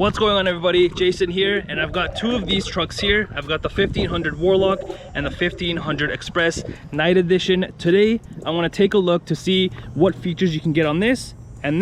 What's going on, everybody? Jason here, and I've got two of these trucks here. I've got the 1500 Warlock and the 1500 Express Night Edition. Today I want to take a look to see what features you can get on this, and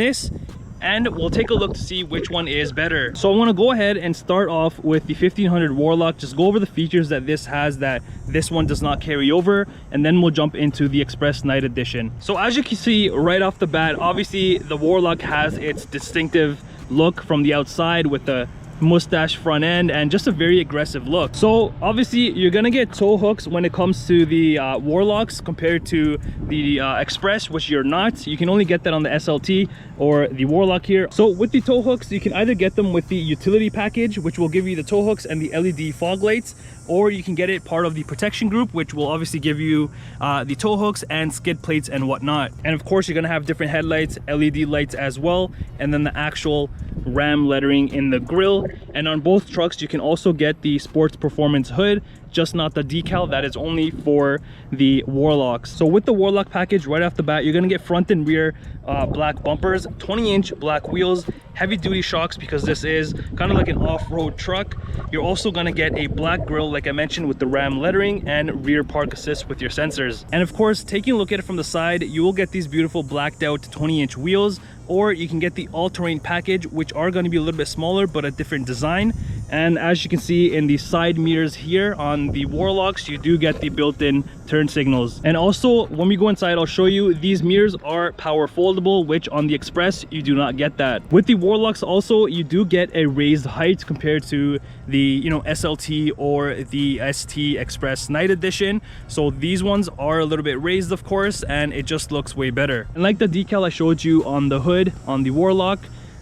we'll take a look to see which one is better. So I want to go ahead and start off with the 1500 Warlock, just go over the features that this has that this one does not carry over, and then we'll jump into the Express Night Edition. So as you can see right off the bat, obviously the Warlock has its distinctive look from the outside with the mustache front end and just a very aggressive look. So obviously you're gonna get tow hooks when it comes to the Warlocks compared to the Express, which you're not. You can only get that on the SLT or the Warlock here. So with the tow hooks, you can either get them with the utility package, which will give you the tow hooks and the LED fog lights, or you can get it part of the protection group, which will obviously give you the tow hooks and skid plates and whatnot. And of course, you're gonna have different headlights, LED lights as well, and then the actual Ram lettering in the grille. And on both trucks, you can also get the Sports Performance hood, just not the decal. That is only for the Warlocks. So with the Warlock package, right off the bat, you're gonna get front and rear black bumpers, 20-inch black wheels, heavy duty shocks because this is kind of like an off-road truck. You're also gonna get a black grille, like I mentioned, with the Ram lettering, and rear park assist with your sensors. And of course, taking a look at it from the side, you will get these beautiful blacked out 20-inch wheels, or you can get the all-terrain package, which are going to be a little bit smaller but a different design. And as you can see in the side mirrors here on the Warlocks, you do get the built-in turn signals. And also, when we go inside, I'll show you these mirrors are power foldable, which on the Express you do not get that. With the Warlocks also, you do get a raised height compared to the SLT or the ST Express Night Edition. So these ones are a little bit raised, of course, and it just looks way better. And like the decal I showed you on the hood on the Warlock,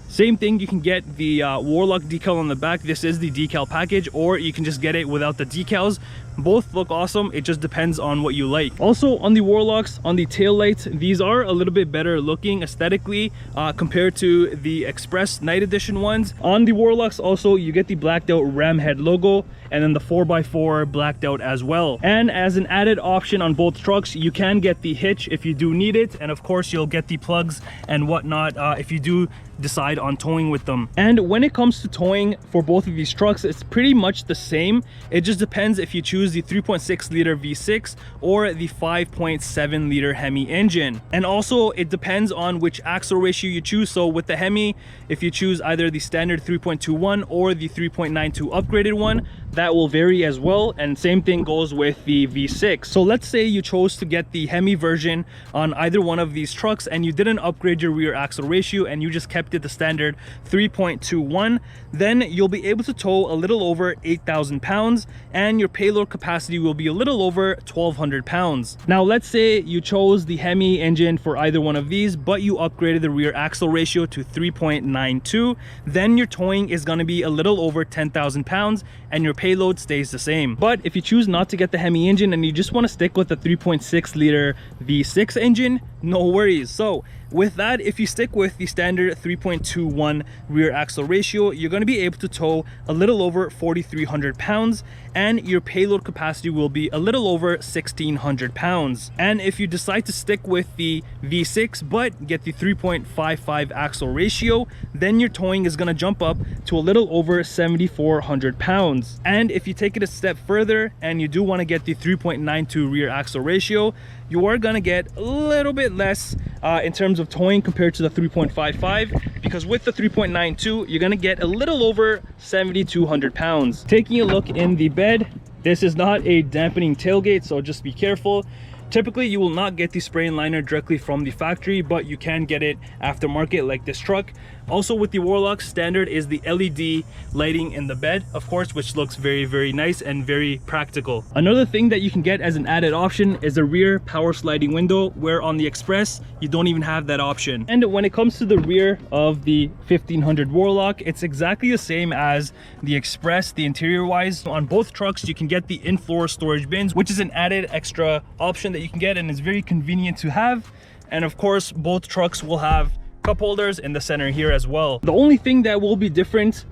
same thing, you can get the Warlock decal on the back. This is the decal package, or you can just get it without the decals. Both look awesome. It just depends on what you like. Also on the Warlocks, on the tail lights, these are a little bit better looking aesthetically compared to the Express Night Edition ones. On the Warlocks also, you get the blacked out Ram head logo, and then the 4x4 blacked out as well. And as an added option on both trucks, you can get the hitch if you do need it, and of course you'll get the plugs and whatnot if you do decide on towing with them. And when it comes to towing for both of these trucks, it's pretty much the same. It just depends if you choose the 3.6 liter V6 or the 5.7 liter Hemi engine. And also it depends on which axle ratio you choose. So with the Hemi, if you choose either the standard 3.21 or the 3.92 upgraded one, that will vary as well. And same thing goes with the V6. So let's say you chose to get the Hemi version on either one of these trucks and you didn't upgrade your rear axle ratio and you just kept it the standard 3.21, then you'll be able to tow a little over 8,000 pounds and your payload capacity will be a little over 1,200 pounds. Now let's say you chose the Hemi engine for either one of these, but you upgraded the rear axle ratio to 3.92, then your towing is going to be a little over 10,000 pounds and your payload stays the same. But if you choose not to get the Hemi engine and you just want to stick with the 3.6 liter V6 engine, no worries. So with that, if you stick with the standard 3.21 rear axle ratio, you're going to be able to tow a little over 4,300 pounds and your payload capacity will be a little over 1,600 pounds. And if you decide to stick with the V6 but get the 3.55 axle ratio, then your towing is going to jump up to a little over 7,400 pounds. And if you take it a step further and you do want to get the 3.92 rear axle ratio, you are going to get a little bit less in terms of towing compared to the 3.55, because with the 3.92 you're going to get a little over 7,200 pounds. Taking a look in the bed, this is not a dampening tailgate, so just be careful. Typically you will not get the spray and liner directly from the factory, but you can get it aftermarket like this truck. Also with the Warlock, standard is the LED lighting in the bed, of course, which looks very, very nice and very practical. Another thing that you can get as an added option is a rear power sliding window, where on the Express you don't even have that option. And when it comes to the rear of the 1500 Warlock, it's exactly the same as the Express, the interior wise. On both trucks you can get the in-floor storage bins, which is an added extra option that you can get and is very convenient to have. And of course both trucks will have cup holders in the center here as well. The only thing that will be different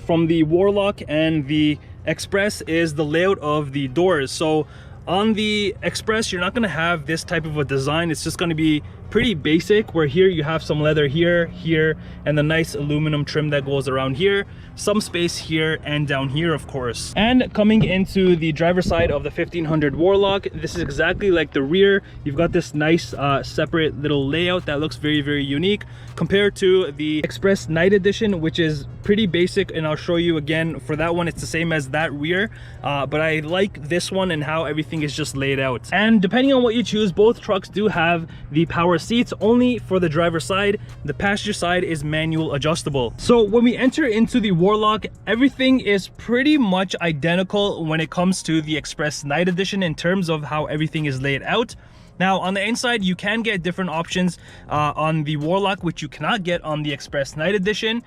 from the Warlock and the Express is the layout of the doors. So on the Express, you're not going to have this type of a design. It's just going to be pretty basic, where here you have some leather here, and the nice aluminum trim that goes around here, some space here and down here, of course. And coming into the driver's side of the 1500 Warlock, this is exactly like the rear. You've got this nice separate little layout that looks very, very unique compared to the Express Night Edition, which is pretty basic, and I'll show you again. For that one, it's the same as that rear, but I like this one and how everything is just laid out. And depending on what you choose, both trucks do have the power seats only for the driver's side. The passenger side is manual adjustable. So when we enter into the Warlock, everything is pretty much identical when it comes to the Express Night Edition in terms of how everything is laid out. Now, on the inside, you can get different options on the Warlock, which you cannot get on the Express Night Edition,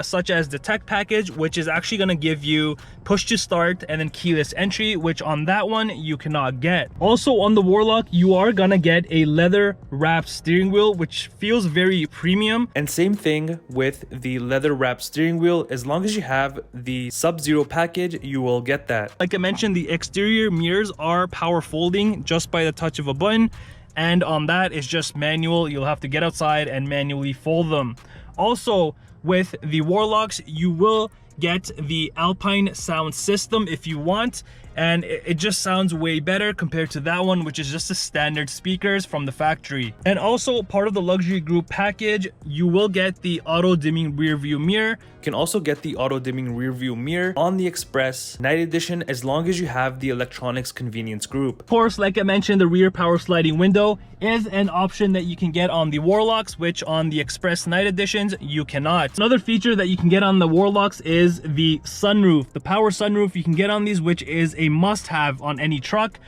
such as the Tech Package, which is actually going to give you push to start and then keyless entry, which on that one you cannot get. Also on the Warlock, you are going to get a leather wrapped steering wheel, which feels very premium. And same thing with the leather wrapped steering wheel. As long as you have the Sub-Zero package, you will get that. Like I mentioned, the exterior mirrors are power folding just by the touch of a button. And on that, it's just manual. You'll have to get outside and manually fold them. Also, with the Warlocks, you will get the Alpine sound system if you want, and it just sounds way better compared to that one, which is just the standard speakers from the factory. And also, part of the luxury group package, you will get the auto dimming rear view mirror. You can also get the auto dimming rear view mirror on the Express Night Edition, as long as you have the electronics convenience group. Of course, like I mentioned, the rear power sliding window is an option that you can get on the Warlocks, which on the Express Night Editions you cannot. Another feature that you can get on the Warlocks is the sunroof, the power sunroof you can get on these, which is a must-have on any truck.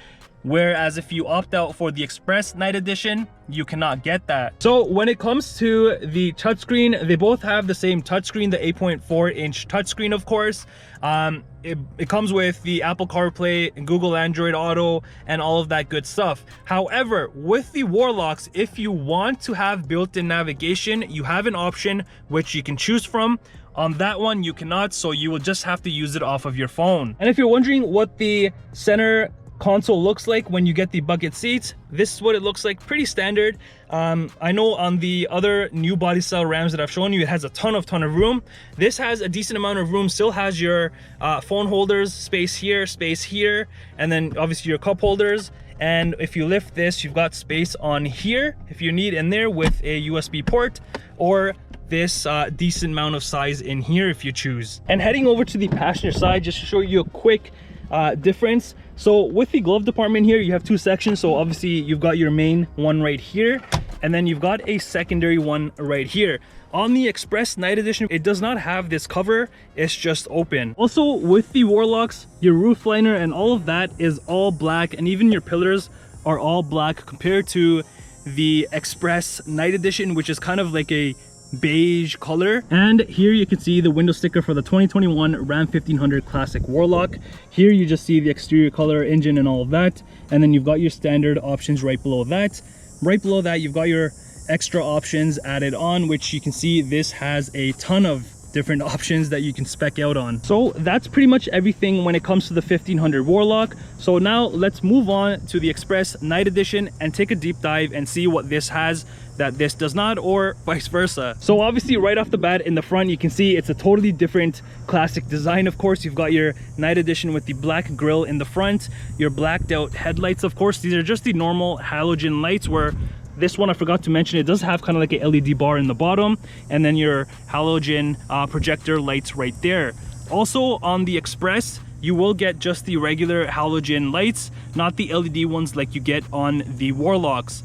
Whereas if you opt out for the Express Night Edition, you cannot get that. So when it comes to the touchscreen, they both have the same touchscreen, the 8.4-inch touchscreen, of course. It comes with the Apple CarPlay and Google Android Auto and all of that good stuff. However, with the Warlocks, if you want to have built-in navigation, you have an option which you can choose from. On that one, you cannot, so you will just have to use it off of your phone. And if you're wondering what the center console looks like when you get the bucket seats, this is what it looks like. Pretty standard. I know on the other new body style Rams that I've shown you, it has a ton of room. This has a decent amount of room, still has your phone holders, space here, and then obviously your cup holders. And if you lift this, you've got space on here if you need in there with a USB port, or this decent amount of size in here if you choose. And heading over to the passenger side, just to show you a quick difference. So with the glove department here, you have two sections. So obviously you've got your main one right here, and then you've got a secondary one right here. On the Express Night Edition, it does not have this cover, it's just open. Also with the Warlocks, your roof liner and all of that is all black, and even your pillars are all black compared to the Express Night Edition, which is kind of like a beige color. And here you can see the window sticker for the 2021 Ram 1500 Classic Warlock. Here you just see the exterior color, engine and all of that, and then you've got your standard options right below that. Right below that, you've got your extra options added on, which you can see this has a ton of different options that you can spec out on. So that's pretty much everything when it comes to the 1500 Warlock. So now let's move on to the Express Night Edition and take a deep dive and see what this has that this does not, or vice versa. So obviously right off the bat in the front, you can see it's a totally different classic design. Of course, you've got your Night Edition with the black grille in the front, your blacked out headlights. Of course, these are just the normal halogen lights, where this one I forgot to mention, it does have kind of like a LED bar in the bottom, and then your halogen projector lights right there. Also on the Express, you will get just the regular halogen lights, not the LED ones like you get on the Warlocks.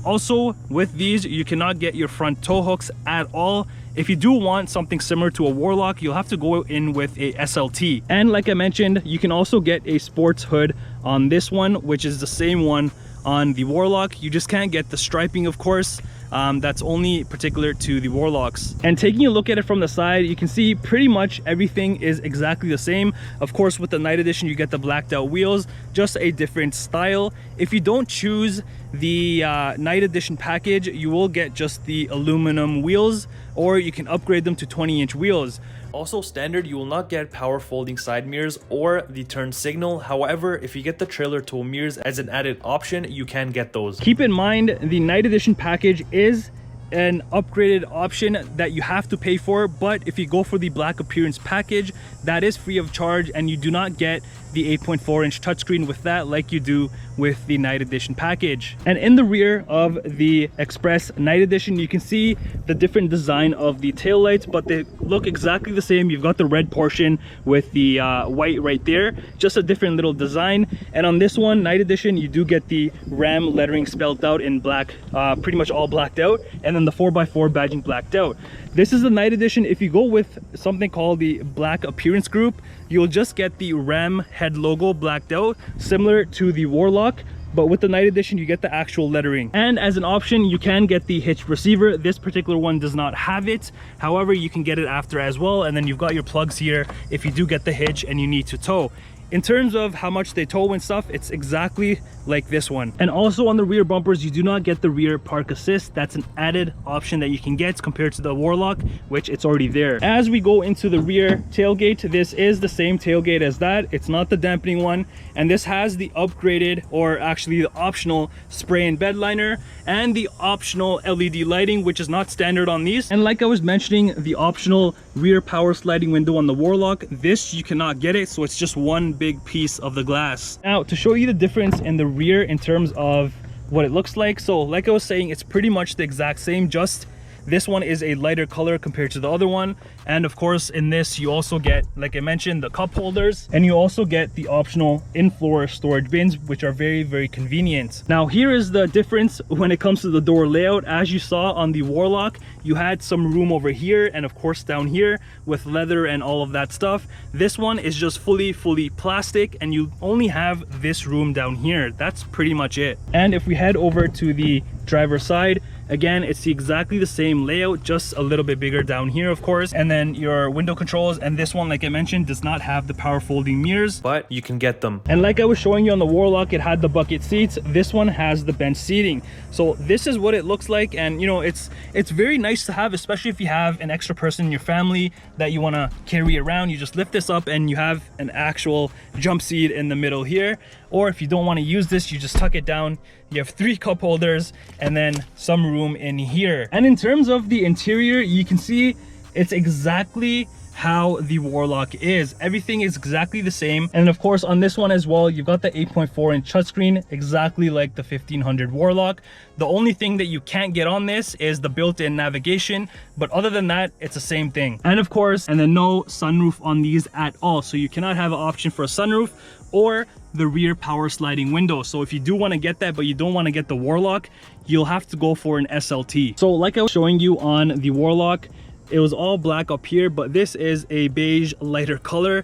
Also with these, you cannot get your front tow hooks at all. If you do want something similar to a Warlock, you'll have to go in with a SLT. And like I mentioned, you can also get a sports hood on this one, which is the same one on the Warlock. You just can't get the striping, of course. That's only particular to the Warlocks. And taking a look at it from the side, you can see pretty much everything is exactly the same. Of course, with the Night Edition, you get the blacked out wheels, just a different style. If you don't choose the Night Edition package, you will get just the aluminum wheels, or you can upgrade them to 20-inch wheels. Also standard, you will not get power folding side mirrors or the turn signal. However, if you get the trailer tow mirrors as an added option, you can get those. Keep in mind, the night edition package is an upgraded option that you have to pay for, but if you go for the black appearance package, that is free of charge, and you do not get the 8.4-inch touchscreen with that like you do with the night edition package. And in the rear of the Express night edition, you can see the different design of the tail lights, but they look exactly the same. You've got the red portion with the white right there, just a different little design. And on this one, night edition, you do get the Ram lettering spelled out in black, pretty much all blacked out, and then the 4x4 badging blacked out. This is the night edition. If you go with something called the black appearance group, you'll just get the Ram head logo blacked out, similar to the Warlock, but with the night edition you get the actual lettering. And as an option, you can get the Hitch Receiver. This particular one does not have it, however you can get it after as well, and then you've got your plugs here if you do get the hitch and you need to tow. In terms of how much they tow and stuff, it's exactly like this one. And also on the rear bumpers, you do not get the rear park assist. That's an added option that you can get compared to the Warlock, which it's already there. As we go into the rear tailgate, this is the same tailgate as that. It's not the dampening one, and this has the upgraded, or actually the optional, spray and bed liner and the optional LED lighting, which is not standard on these. And like I was mentioning, the optional rear power sliding window on the Warlock, this you cannot get it, so it's just one big piece of the glass. Now, to show you the difference in the rear in terms of what it looks like, so like I was saying, it's pretty much the exact same, just this one is a lighter color compared to the other one. And of course, in this you also get, like I mentioned, the cup holders, and you also get the optional in-floor storage bins, which are very, very convenient. Now here is the difference when it comes to the door layout. As you saw on the Warlock, you had some room over here and of course down here with leather and all of that stuff. This one is just fully plastic, and you only have this room down here. That's pretty much it. And if we head over to the driver's side, again, it's exactly the same layout, just a little bit bigger down here, of course. And then your window controls, and this one, like I mentioned, does not have the power folding mirrors, but you can get them. And like I was showing you on the Warlock, it had the bucket seats. This one has the bench seating. So this is what it looks like, and you know, it's very nice to have, especially if you have an extra person in your family that you want to carry around. You just lift this up and you have an actual jump seat in the middle here. Or if you don't want to use this, you just tuck it down. You have 3 cup holders and then some room in here. And in terms of the interior, you can see it's exactly how the Warlock is. Everything is exactly the same. And of course on this one as well, you've got the 8.4-inch touchscreen, exactly like the 1500 Warlock. The only thing that you can't get on this is the built-in navigation, but other than that, it's the same thing. And of course, and then no sunroof on these at all. So you cannot have an option for a sunroof or the rear power sliding window. So if you do want to get that, but you don't want to get the Warlock, you'll have to go for an SLT. So like I was showing you on the Warlock, it was all black up here, but this is a beige lighter color.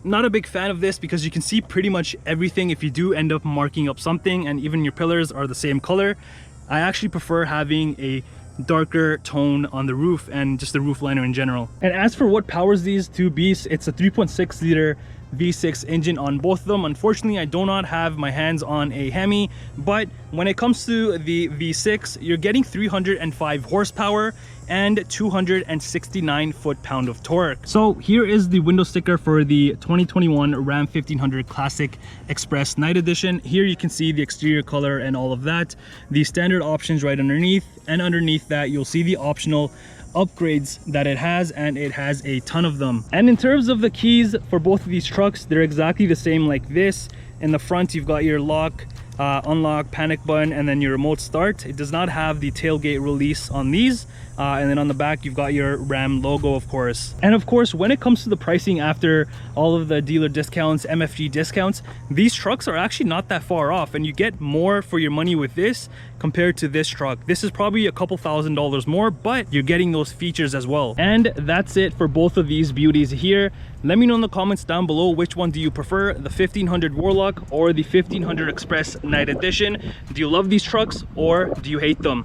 Not a big fan of this because you can see pretty much everything if you do end up marking up something, and even your pillars are the same color. I actually prefer having a darker tone on the roof and just the roof liner in general. And as for what powers these two beasts, it's a 3.6 liter V6 engine on both of them. Unfortunately, I do not have my hands on a Hemi, but when it comes to the V6, you're getting 305 horsepower and 269 foot-pound of torque. So here is the window sticker for the 2021 Ram 1500 Classic Express Night Edition. Here you can see the exterior color and all of that, the standard options right underneath, and underneath that you'll see the optional upgrades that it has, and it has a ton of them. And in terms of the keys for both of these trucks, they're exactly the same like this. In the front, you've got your lock, unlock, panic button, and then your remote start. It does not have the tailgate release on these. And then on the back, you've got your Ram logo, of course. And of course, when it comes to the pricing after all of the dealer discounts, MFG discounts, these trucks are actually not that far off, and you get more for your money with this compared to this truck. This is probably a couple $1,000s more, but you're getting those features as well. And that's it for both of these beauties here. Let me know in the comments down below, which one do you prefer, the 1500 Warlock or the 1500 Express Night Edition? Do you love these trucks or do you hate them?